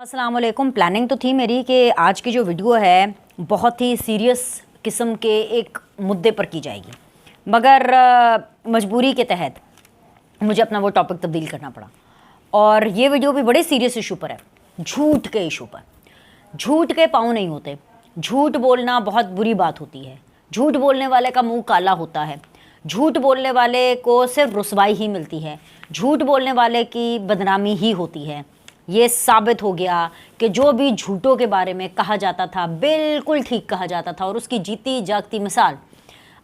अस्सलाम वालेकुम। प्लानिंग तो थी मेरी कि आज की जो वीडियो है बहुत ही सीरियस किस्म के एक मुद्दे पर की जाएगी, मगर मजबूरी के तहत मुझे अपना वो टॉपिक तब्दील करना पड़ा। और ये वीडियो भी बड़े सीरियस इशू पर है, झूठ के इशू पर। झूठ के पाँव नहीं होते, झूठ बोलना बहुत बुरी बात होती है। झूठ बोलने वाले का मुंह काला होता है, झूठ बोलने वाले को सिर्फ रुसवाई ही मिलती है, झूठ बोलने वाले की बदनामी ही होती है। ये साबित हो गया कि जो भी झूठों के बारे में कहा जाता था बिल्कुल ठीक कहा जाता था, और उसकी जीती जागती मिसाल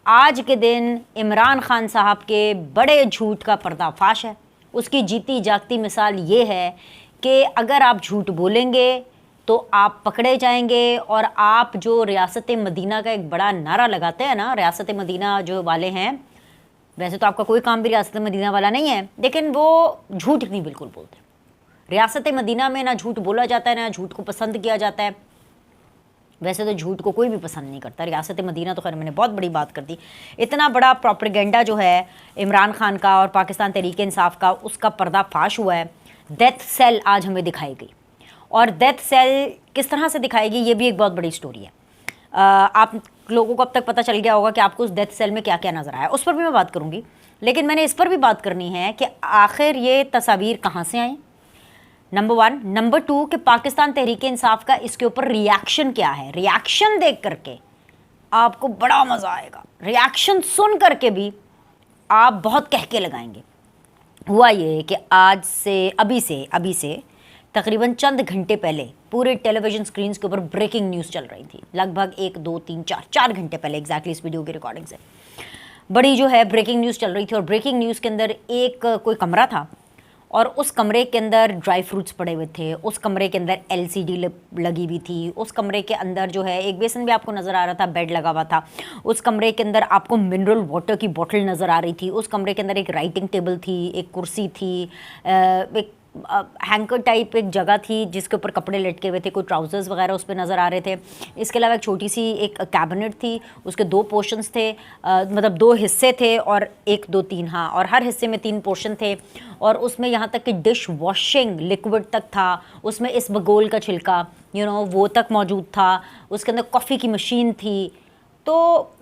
आज के दिन इमरान खान साहब के बड़े झूठ का पर्दाफाश है। उसकी जीती जागती मिसाल ये है कि अगर आप झूठ बोलेंगे तो आप पकड़े जाएंगे। और आप जो रियासत मदीना का एक बड़ा नारा लगाते हैं ना, रियासत मदीना जो वाले हैं, वैसे तो आपका कोई काम भी रियासत मदीना वाला नहीं है, लेकिन वो झूठ नहीं बिल्कुल बोलते। रियासत मदीना में ना झूठ बोला जाता है, ना झूठ को पसंद किया जाता है। वैसे तो झूठ को कोई भी पसंद नहीं करता। रियासत मदीना तो खैर मैंने बहुत बड़ी बात कर दी। इतना बड़ा प्रोपेगेंडा जो है इमरान खान का और पाकिस्तान तहरीक इंसाफ का, उसका पर्दाफाश हुआ है। डेथ सेल आज हमें दिखाई गई, और डेथ सेल किस तरह से दिखाएगी ये भी एक बहुत बड़ी स्टोरी है। आप लोगों को अब तक पता चल गया होगा कि आपको उस डेथ सेल में क्या क्या नज़र आया, उस पर भी मैं बात करूँगी। लेकिन मैंने इस पर भी बात करनी है कि आखिर ये तस्वीर कहाँ से आई, नंबर 1। नंबर 2 कि पाकिस्तान तहरीक इंसाफ का इसके ऊपर रिएक्शन क्या है। रिएक्शन देख करके आपको बड़ा मज़ा आएगा, रिएक्शन सुन करके भी आप बहुत कहके लगाएंगे। हुआ ये कि आज से अभी से तकरीबन चंद घंटे पहले पूरे टेलीविज़न स्क्रीन्स के ऊपर ब्रेकिंग न्यूज़ चल रही थी। लगभग 1 2 3 4 घंटे पहले एग्जैक्टली इस वीडियो की रिकॉर्डिंग से बड़ी जो है ब्रेकिंग न्यूज़ चल रही थी। और ब्रेकिंग न्यूज़ के अंदर एक कोई कमरा था, और उस कमरे के अंदर ड्राई फ्रूट्स पड़े हुए थे, उस कमरे के अंदर LCD लगी हुई थी, उस कमरे के अंदर जो है एक बेसन भी आपको नज़र आ रहा था, बेड लगा हुआ था, उस कमरे के अंदर आपको मिनरल वाटर की बोतल नज़र आ रही थी, उस कमरे के अंदर एक राइटिंग टेबल थी, एक कुर्सी थी, एक हैंकर टाइप एक जगह थी जिसके ऊपर कपड़े लटके हुए थे, कोई ट्राउज़र्स वगैरह उस पर नज़र आ रहे थे। इसके अलावा एक छोटी सी एक कैबिनेट थी, उसके 2 पोर्शंस थे, मतलब 2 हिस्से थे, और 1 2 3 हाँ, और हर हिस्से में 3 पोर्शन थे। और उसमें यहाँ तक कि डिश वॉशिंग लिक्विड तक था, उसमें इसबगोल का छिलका वो तक मौजूद था, उसके अंदर कॉफ़ी की मशीन थी। तो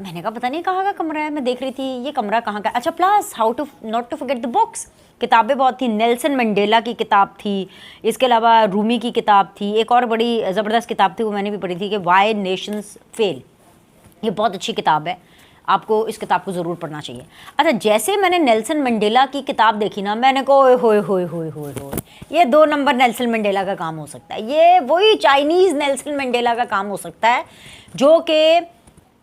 मैंने कहा पता नहीं कहाँ का कमरा है, मैं देख रही थी ये कमरा कहाँ का। अच्छा, plus how to not to forget the books, किताबें बहुत थी। नेल्सन मंडेला की किताब थी, इसके अलावा रूमी की किताब थी, एक और बड़ी ज़बरदस्त किताब थी वो मैंने भी पढ़ी थी कि वाई नेशंस फेल। ये बहुत अच्छी किताब है, आपको इस किताब को ज़रूर पढ़ना चाहिए। अच्छा, जैसे मैंने नेल्सन मंडेला की किताब देखी ना, मैंने कहा ओए होए होए होए होए होए, ये 2 नंबर नेल्सन मंडेला का काम हो सकता है। ये वही चाइनीज़ नेल्सन मंडेला का काम हो सकता है जो कि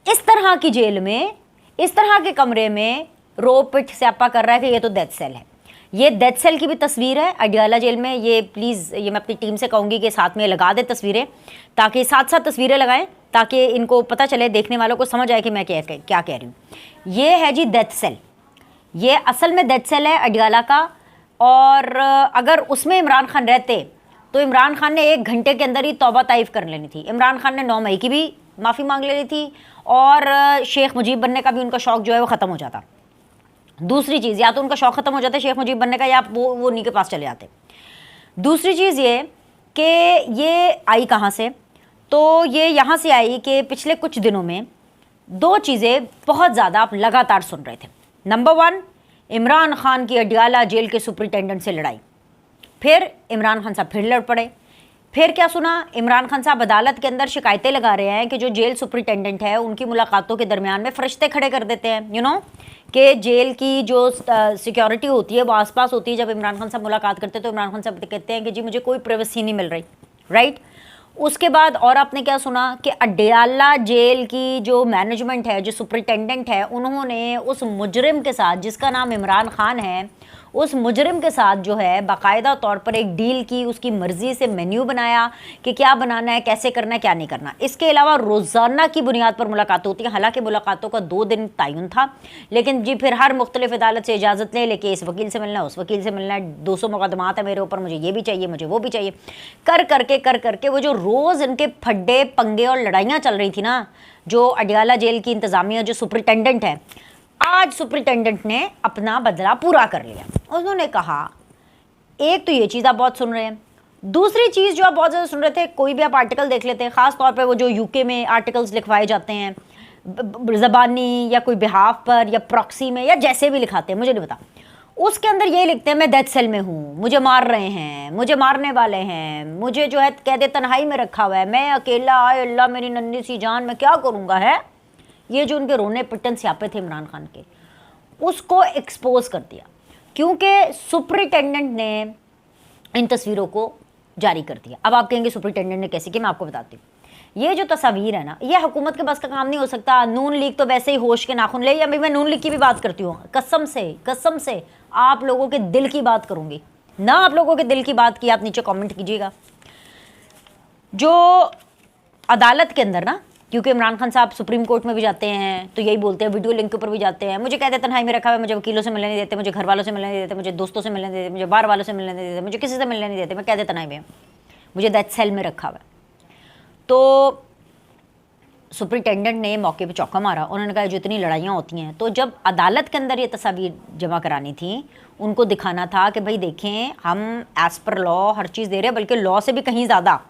इस तरह की जेल में, इस तरह के कमरे में रो पिट स्यापा कर रहा है कि ये तो डेथ सेल है। ये डेथ सेल की भी तस्वीर है अडियाला जेल में। ये प्लीज़ ये मैं अपनी टीम से कहूँगी कि साथ में लगा दे तस्वीरें, ताकि साथ साथ तस्वीरें लगाएं, ताकि इनको पता चले, देखने वालों को समझ आए कि मैं क्या कह रही हूँ। ये है जी डेथ सेल, ये असल में डेथ सेल है अडियाला का। और अगर उसमें इमरान खान रहते तो इमरान खान ने 1 घंटे के अंदर ही तौबा ताइफ कर लेनी थी। इमरान खान ने 9 मई की भी माफ़ी मांग लेनी थी, और शेख मुजीब बनने का भी उनका शौक़ जो है वो ख़त्म हो जाता। दूसरी चीज़, या तो उनका शौक़ ख़त्म हो जाता शेख मुजीब बनने का, या वो उन्हीं के पास चले जाते। दूसरी चीज़ ये कि ये आई कहाँ से, तो ये यहाँ से आई कि पिछले कुछ दिनों में 2 चीज़ें बहुत ज़्यादा आप लगातार सुन रहे थे। नंबर 1, इमरान खान की अडियाला जेल के सुपरिटेंडेंट से लड़ाई, फिर इमरान खान साहब फिर लड़ पड़े। फिर क्या सुना, इमरान खान साहब अदालत के अंदर शिकायतें लगा रहे हैं कि जो जेल सुपरिटेंडेंट है उनकी मुलाकातों के दरमियान में फरिश्ते खड़े कर देते हैं। कि जेल की जो सिक्योरिटी होती है वो आसपास होती है। जब इमरान खान साहब मुलाकात करते हैं तो इमरान खान साहब कहते हैं कि जी मुझे कोई प्राइवेसी नहीं मिल रही, राइट। उसके बाद और आपने क्या सुना कि अडियाला जेल की जो मैनेजमेंट है, जो सुपरिटेंडेंट है, उन्होंने उस मुजरिम के साथ जिसका नाम इमरान खान है, उस मुजरिम के साथ जो है बाकायदा तौर पर एक डील की, उसकी मर्ज़ी से मेन्यू बनाया कि क्या बनाना है, कैसे करना है, क्या नहीं करना। इसके अलावा रोज़ाना की बुनियाद पर मुलाकात होती है। हालांकि मुलाकातों का 2 दिन तयन था, लेकिन जी फिर हर मुख्तलिफ अदालत से इजाज़त ले लेके इस वकील से मिलना है, उस वकील से मिलना है, 200 मुकदमात है मेरे ऊपर, मुझे ये भी चाहिए, मुझे वो भी चाहिए, कर करके वो जो रोज़ इनके फड्डे पंगे और लड़ाइयाँ चल रही थी ना, जो अडियाला जेल की इंतज़ामिया जो सुपरिटेंडेंट है, आज सुपरिटेंडेंट ने अपना बदला पूरा कर लिया। उन्होंने कहा, एक तो ये चीज़ आप बहुत सुन रहे हैं, दूसरी चीज़ जो आप बहुत ज़्यादा सुन रहे थे, कोई भी आप आर्टिकल देख लेते हैं, ख़ास तौर पे वो जो यूके में आर्टिकल्स लिखवाए जाते हैं ज़बानी या कोई बिहाफ पर या प्रॉक्सी में या जैसे भी लिखाते हैं, मुझे नहीं पता, उसके अंदर ये लिखते हैं मैं डेथ सेल में हूँ, मुझे मार रहे हैं, मुझे मारने वाले हैं, मुझे जो है कहते तन्हाई में रखा हुआ है, मैं अकेला, आए अल्लाह मेरी नन्ही सी जान, मैं क्या करूँगा है। ये जो उनके रोने पिटन स्यापे थे इमरान खान के, उसको एक्सपोज कर दिया, क्योंकि सुपरिटेंडेंट ने इन तस्वीरों को जारी कर दिया। अब आप कहेंगे सुपरिटेंडेंट ने कैसे किया, मैं आपको बताती हूँ। ये जो तस्वीर है ना, ये हुकूमत के बस का काम नहीं हो सकता। नून लीग तो वैसे ही होश के नाखून ले, या मैं नून लीग की भी बात करती हूँ, कसम से आप लोगों के दिल की बात करूँगी ना, आप लोगों के दिल की बात की, आप नीचे कमेंट कीजिएगा। जो अदालत के अंदर ना, क्योंकि इमरान खान साहब सुप्रीम कोर्ट में भी जाते हैं तो यही बोलते हैं, वीडियो लिंक के ऊपर भी जाते हैं, मुझे कहते तन्हाई में रखा हुआ है, मुझे वकीलों से मिलने नहीं देते, मुझे घर वालों से मिलने नहीं देते, मुझे दोस्तों से मिलने नहीं देते, मुझे बाहर वालों से मिलने नहीं देते, मुझे किसी से मिलने नहीं देते, मैं कहते तन्हाई में, मुझे डेथ सेल में रखा हुआ है। तो सुपरिटेंडेंट ने मौके पे चौका मारा, उन्होंने कहा जो इतनी लड़ाइयाँ होती हैं, तो जब अदालत के अंदर ये तस्वीर जमा करानी थी, उनको दिखाना था कि भाई देखें हम एज़ पर लॉ हर चीज़ दे रहे हैं, बल्कि लॉ से भी कहीं ज़्यादा,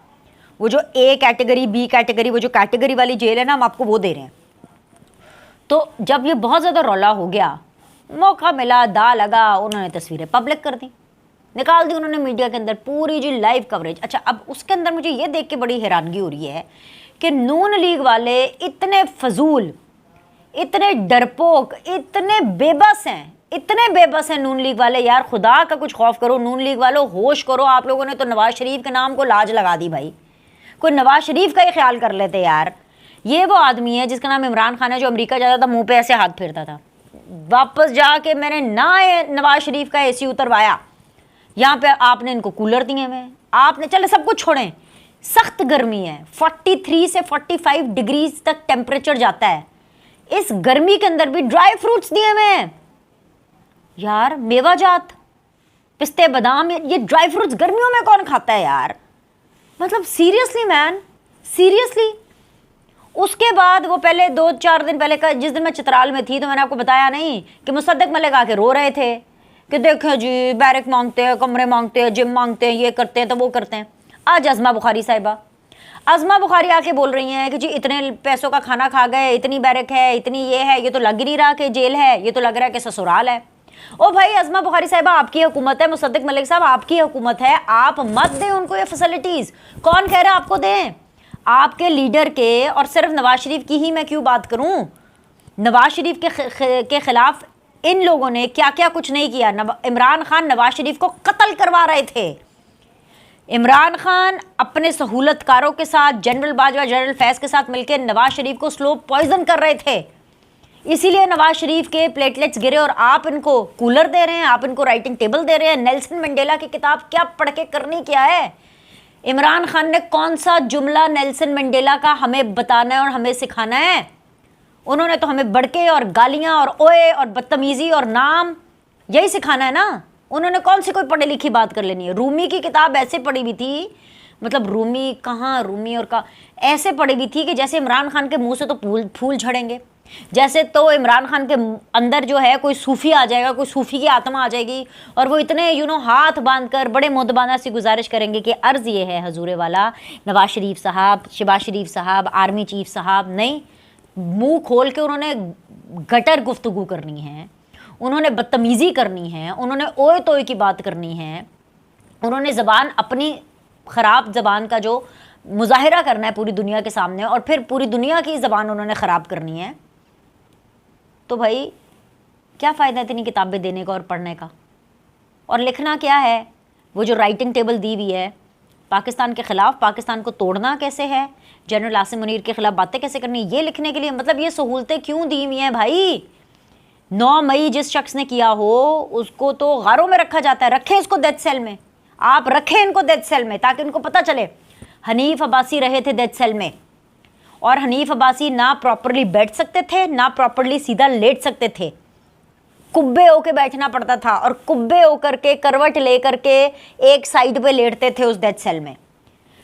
वो जो ए कैटेगरी, बी कैटेगरी, वो जो कैटेगरी वाली जेल है ना, हम आपको वो दे रहे हैं। तो जब ये बहुत ज़्यादा रौला हो गया, मौका मिला, दा लगा, उन्होंने तस्वीरें पब्लिक कर दी, निकाल दी उन्होंने मीडिया के अंदर, पूरी जी लाइव कवरेज। अच्छा, अब उसके अंदर मुझे ये देख के बड़ी हैरानगी हो रही है कि नून लीग वाले इतने फजूल, इतने डरपोक, इतने बेबस हैं नून लीग वाले। यार खुदा का कुछ खौफ करो नून लीग वालों, होश करो। आप लोगों ने तो नवाज शरीफ के नाम को लाज लगा दी भाई, कोई नवाज शरीफ का ही ख्याल कर लेते यार। ये वो आदमी है जिसका नाम इमरान खान है, जो अमेरिका जाता था मुंह पे ऐसे हाथ फेरता था, वापस जाके मैंने ना नवाज शरीफ का एसी उतरवाया, यहाँ पे आपने इनको कूलर दिए हुए, आपने, चले सब कुछ छोड़ें, सख्त गर्मी है, 43 से 45 डिग्री तक टेम्परेचर जाता है, इस गर्मी के अंदर भी ड्राई फ्रूट्स दिए हुए हैं यार, मेवाजात, पिस्ते बादाम, ये ड्राई फ्रूट्स गर्मियों में कौन खाता है यार, मतलब सीरियसली मैन, सीरियसली। उसके बाद वो पहले 2-4 दिन पहले का, जिस दिन मैं चित्राल में थी, तो मैंने आपको बताया नहीं कि मुसद्दक मलिक आके रो रहे थे कि देखें जी बैरक मांगते हैं, कमरे मांगते हैं, जिम मांगते हैं, ये करते हैं तो वो करते हैं। आज अज़मा बुखारी साहिबा, अज़मा बुखारी आके बोल रही हैं कि जी इतने पैसों का खाना खा गए, इतनी बैरक है, इतनी ये है, ये तो लग नहीं रहा कि जेल है, ये तो लग रहा है कि ससुराल है। ओ भाई अज़मा बुखारी साहिबा, आपकी हुकूमत है, मुसद्दक मलिक साहब आपकी हुकूमत है, आप मत दें उनको ये फैसिलिटीज़। कौन कह रहा है आपको दें? आपके लीडर के, और सिर्फ नवाज शरीफ की ही मैं क्यों बात करूं, नवाज शरीफ के खिलाफ इन लोगों ने क्या क्या कुछ नहीं किया। इमरान खान नवाज शरीफ को कत्ल करवा रहे थे, इमरान खान अपने सहूलतकारों के साथ, जनरल बाजवा, जनरल फैज़ के साथ मिलकर नवाज शरीफ को स्लो पॉइजन कर रहे थे, इसीलिए नवाज शरीफ के प्लेटलेट्स गिरे। और आप इनको कूलर दे रहे हैं, आप इनको राइटिंग टेबल दे रहे हैं। नेल्सन मंडेला की किताब क्या पढ़ के करनी क्या है? इमरान खान ने कौन सा जुमला नेल्सन मंडेला का हमें बताना है और हमें सिखाना है? उन्होंने तो हमें बड़के और गालियां और ओए और बदतमीजी और नाम यही सिखाना है ना। उन्होंने कौन सी कोई पढ़ी लिखी बात कर लेनी है? रूमी की किताब ऐसे पढ़ी हुई थी, मतलब रूमी कहाँ, रूमी और का ऐसे पढ़ी हुई थी कि जैसे इमरान खान के मुंह से तो फूल झड़ेंगे, जैसे तो इमरान खान के अंदर जो है कोई सूफी आ जाएगा, कोई सूफी की आत्मा आ जाएगी, और वो इतने हाथ बांधकर बड़े मुदबाना सी गुजारिश करेंगे कि अर्ज़ ये है हजूर वाला, नवाज शरीफ साहब, शहबाज शरीफ साहब, आर्मी चीफ साहब, नहीं, मुंह खोल के उन्होंने गटर गुफ्तगू करनी है, उन्होंने बदतमीज़ी करनी है, उन्होंने ओए तोए की बात करनी है, उन्होंने ज़बान, अपनी ख़राब ज़बान का जो मुजाहिरा करना है पूरी दुनिया के सामने, और फिर पूरी दुनिया की ज़बान उन्होंने ख़राब करनी है। तो भाई क्या फ़ायदा इतनी किताबें देने का और पढ़ने का? और लिखना क्या है? वो जो राइटिंग टेबल दी हुई है पाकिस्तान के ख़िलाफ़, पाकिस्तान को तोड़ना कैसे है, जनरल आसिम मुनीर के ख़िलाफ़ बातें कैसे करनी, ये लिखने के लिए मतलब ये सहूलतें क्यों दी हुई हैं भाई? 9 मई जिस शख्स ने किया हो उसको तो गारों में रखा जाता है। रखें इसको डेथ सेल में, आप रखें इनको डेथ सेल में, ताकि इनको पता चले हनीफ अब्बासी रहे थे डेथ सेल में, और हनीफ अब्बासी ना प्रॉपरली बैठ सकते थे, ना प्रॉपरली सीधा लेट सकते थे, कुब्बे होके बैठना पड़ता था, और कुब्बे होकर के करवट लेकर के एक साइड पे लेटते थे उस डेथ सेल में।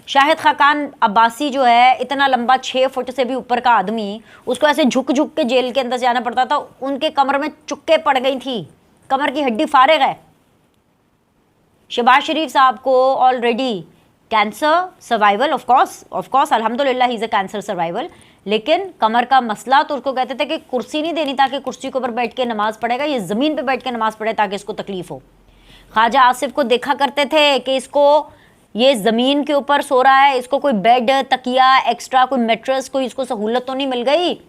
शाहिद खाकान अब्बासी जो है, इतना लंबा 6 फुट से भी ऊपर का आदमी, उसको ऐसे झुक झुक के जेल के अंदर जाना पड़ता था, उनके कमर में चुक्के पड़ गई थी, कमर की हड्डी फारिग है। शहबाज शरीफ साहब को already cancer survival, of course अल्हम्दुलिल्लाह he is a cancer survival, लेकिन कमर का मसला तो उसको कहते थे कि कुर्सी नहीं देनी ताकि कुर्सी के ऊपर बैठ के नमाज़ पढ़ेगा, ये ज़मीन पे बैठ के नमाज़ पढ़े ताकि इसको तकलीफ़ हो। ख्वाजा आसिफ को देखा करते थे कि इसको ये ज़मीन के ऊपर सो रहा है, इसको कोई बेड, तकिया, एक्स्ट्रा कोई मैट्रेस, कोई इसको सहूलत तो नहीं मिल गई।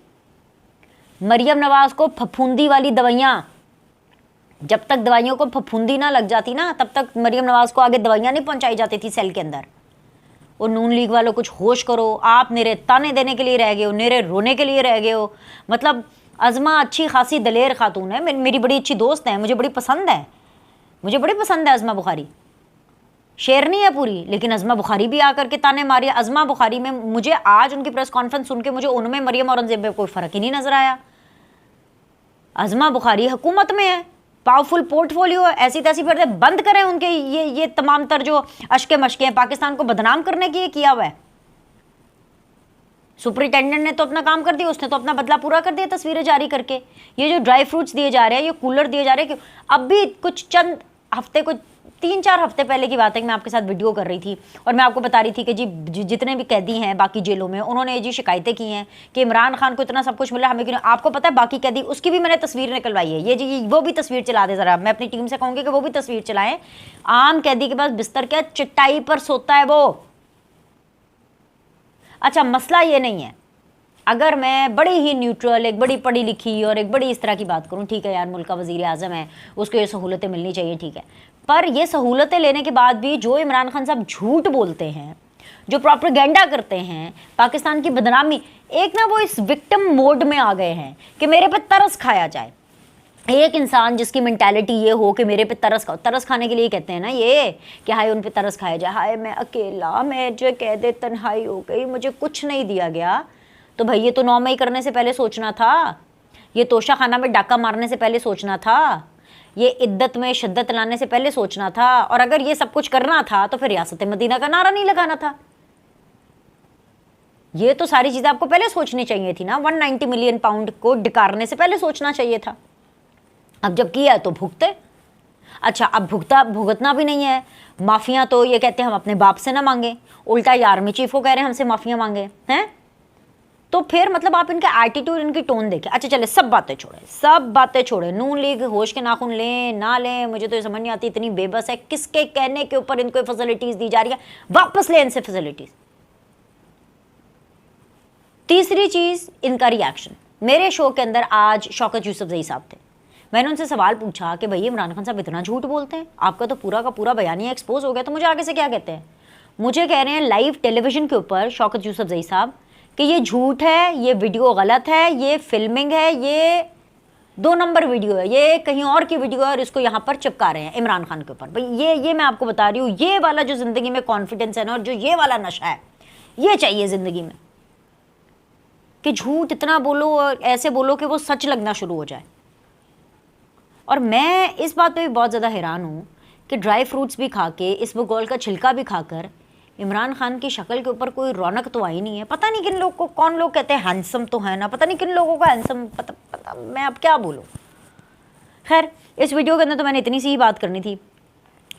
मरियम नवाज को फफूंदी वाली दवाइयाँ, जब तक दवाइयों को फफूंदी ना लग जाती ना, तब तक मरियम नवाज को आगे दवाइयाँ नहीं पहुँचाई जाती थी सेल के अंदर। और नून लीग वालों कुछ होश करो, आप मेरे ताने देने के लिए रह गए हो, मेरे रोने के लिए रह गए हो। मतलब अज़मा अच्छी खासी दलेर खातून है, मेरी बड़ी अच्छी दोस्त है, मुझे बड़ी पसंद है, मुझे बड़ी पसंद है अज़मा बुखारी, शेरनी है पूरी, लेकिन अज़मा बुखारी भी आकर के ताने मारी। अज़मा बुखारी में मुझे आज उनकी प्रेस कॉन्फ्रेंस सुन के मुझे उनमें मरियम औरंगज़ेब में कोई फ़र्क ही नहीं नज़र आया। अज़मा बुखारी हुकूमत में है, पावरफुल पोर्टफोलियो है, ऐसी तैसी फिर बंद करें उनके ये तमाम तर जो अशके मशके हैं, पाकिस्तान को बदनाम करने की ये किया हुआ है। सुपरिटेंडेंट ने तो अपना काम कर दिया, उसने तो अपना बदला पूरा कर दिया तस्वीरें जारी करके। ये जो ड्राई फ्रूट्स दिए जा रहे हैं, ये कूलर दिए जा रहे हैं, अब भी कुछ चंद हफ्ते, कुछ 3-4 हफ्ते पहले की बात है कि मैं आपके साथ वीडियो कर रही थी और मैं आपको बता रही थी कि जी जितने भी कैदी हैं बाकी जेलों में, उन्होंने जी शिकायतें की हैं कि इमरान खान को इतना सब कुछ मिला, हमें क्यों। आपको पता है बाकी कैदी, उसकी भी मैंने तस्वीर निकलवाई है, ये जी वो भी तस्वीर चला दे ज़रा, मैं अपनी टीम से कहूँगी कि वो भी तस्वीर चलाएँ। आम कैदी के पास बिस्तर क्या, चटाई पर सोता है वो। अच्छा, मसला ये नहीं है, अगर मैं बड़ी ही न्यूट्रल, एक बड़ी पढ़ी लिखी और एक बड़ी इस तरह की बात करूं, ठीक है यार, मुल्क का वज़ीर आज़म है, उसको ये सहूलतें मिलनी चाहिए, ठीक है, पर ये सहूलतें लेने के बाद भी जो इमरान खान साहब झूठ बोलते हैं, जो प्रोपेगेंडा करते हैं, पाकिस्तान की बदनामी, एक ना वो इस विक्टिम मोड में आ गए हैं कि मेरे पे तरस खाया जाए। एक इंसान जिसकी मेंटालिटी ये हो कि मेरे पे तरस खाने के लिए कहते हैं ना ये कि हाय उन पे तरस खाया जाए, हाय मैं अकेला, मैं जो कह दे तन्हाई हो गई, मुझे कुछ नहीं दिया गया। तो भाई ये तो 9 मई करने से पहले सोचना था, ये तोशा खाना में डाका मारने से पहले सोचना था, ये इद्दत में शिद्दत लाने से पहले सोचना था। और अगर ये सब कुछ करना था तो फिर रियासत मदीना का नारा नहीं लगाना था। ये तो सारी चीज़ें आपको पहले सोचनी चाहिए थी ना। 190 मिलियन पाउंड को डिकारने से पहले सोचना चाहिए था। अब जब किया तो भुगते। अच्छा, अब भुगतना भी नहीं है। माफिया तो ये कहते हैं हम अपने बाप से ना मांगे, उल्टा ये आर्मी चीफ को कह रहे हैं हमसे माफिया मांगे हैं। तो फिर मतलब आप इनका एटीट्यूड, इनकी टोन देखें। अच्छा चले, सब बातें छोड़े, नून लीग होश के नाखून लें ना लें, मुझे तो ये समझ नहीं आती, इतनी बेबस है, किसके कहने के ऊपर इनको फैसिलिटीज दी जा रही है, वापस लें इनसे फैसिलिटीज। तीसरी चीज, इनका रिएक्शन। मेरे शो के अंदर आज शौकत यूसुफजई साहब थे, मैंने उनसे सवाल पूछा कि भैया इमरान खान साहब इतना झूठ बोलते हैं, आपका तो पूरा का पूरा बयानिया एक्सपोज हो गया, तो मुझे आगे से क्या कहते हैं। मुझे कह रहे हैं लाइव टेलीविजन के ऊपर शौकत यूसुफजई साहब कि ये झूठ है, ये वीडियो गलत है, ये फिल्मिंग है, ये 2 नंबर वीडियो है, ये कहीं और की वीडियो है और इसको यहाँ पर चिपका रहे हैं इमरान खान के ऊपर। भाई ये मैं आपको बता रही हूँ, ये वाला जो ज़िंदगी में कॉन्फिडेंस है ना, और जो ये वाला नशा है, ये चाहिए ज़िंदगी में कि झूठ इतना बोलो और ऐसे बोलो कि वो सच लगना शुरू हो जाए। और मैं इस बात पे भी बहुत ज़्यादा हैरान हूँ कि ड्राई फ्रूट्स भी खा के, इसबगोल का छिलका भी खाकर इमरान खान की शक्ल के ऊपर कोई रौनक तो आई नहीं है। पता नहीं किन लोग को, कौन लोग कहते हैं हैंडसम तो है ना, पता नहीं किन लोगों का हैंडसम, पता मैं अब क्या बोलूँ। खैर, इस वीडियो के अंदर तो मैंने इतनी सी ही बात करनी थी।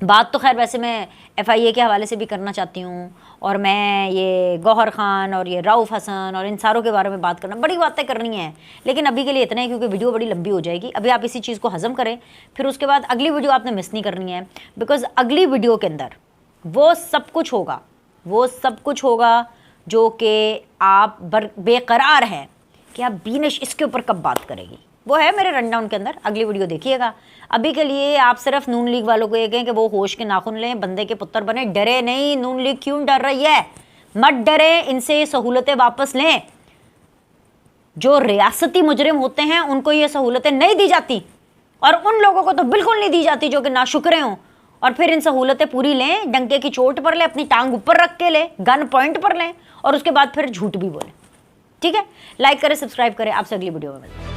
बात तो खैर वैसे मैं FIA के हवाले से भी करना चाहती हूँ, और मैं ये गौहर खान और ये रऊफ़ हसन और इन सारों के बारे में बात करना, बड़ी बातें करनी है, लेकिन अभी के लिए इतना है क्योंकि वीडियो बड़ी लंबी हो जाएगी। अभी आप इसी चीज़ को हज़म करें, फिर उसके बाद अगली वीडियो आपने मिस नहीं करनी है, बिकॉज़ अगली वीडियो के अंदर वो सब कुछ होगा जो कि आप बेकरार हैं कि आप बीनिश इसके ऊपर कब बात करेगी, वो है मेरे रनडाउन के अंदर। अगली वीडियो देखिएगा। अभी के लिए आप सिर्फ नून लीग वालों को ये कहें कि वो होश के नाखून लें, बंदे के पुत्र बने, डरे नहीं। नून लीग क्यों डर रही है? मत डरे, इनसे सहूलतें वापस लें। जो रियासती मुजरिम होते हैं उनको ये सहूलतें नहीं दी जाती, और उन लोगों को तो बिल्कुल नहीं दी जाती जो कि नाशुक्रे हों। और फिर इन सहूलतें पूरी लें, डंके की चोट पर लें, अपनी टांग ऊपर रख के लें, गन पॉइंट पर लें, और उसके बाद फिर झूठ भी बोलें। ठीक है, लाइक करें, सब्सक्राइब करें। आपसे अगली वीडियो में मिलते हैं।